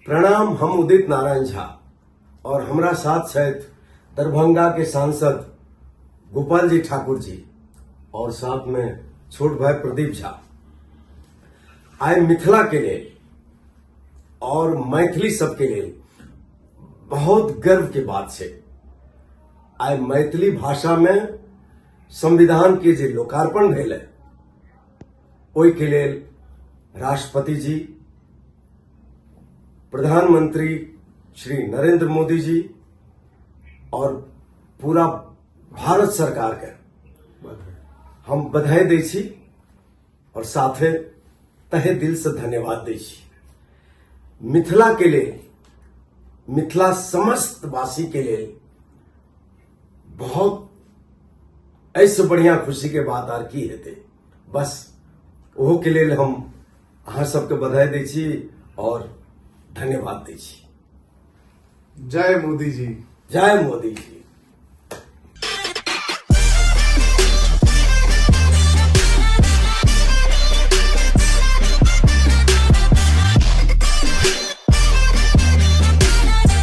प्रणाम। हम उदित नारायण झा और हमरा साथ छथि दरभंगा के सांसद गोपाल जी ठाकुर जी और साथ में छोट भाई प्रदीप झा। आइ मिथिला के लेल और मैथिली सबके लेल बहुत गर्व के बात है। आइ मैथिली भाषा में संविधान के जे लोकार्पण भेल है, ओहि के लेल राष्ट्रपति जी, प्रधानमंत्री श्री नरेंद्र मोदी जी और पूरा भारत सरकार के हम बधाई दै छी और साथे तहे दिल से धन्यवाद दै छी। मिथिला के लिए, मिथिला समस्त वासी के लिए बहुत ऐसे बढ़िया खुशी के बात आर की हेते। बस ओहो के लिए हम अहाँ सबके बधाई दै छी और धन्यवाद दै छी। जय मोदी जी। जय मोदी जी।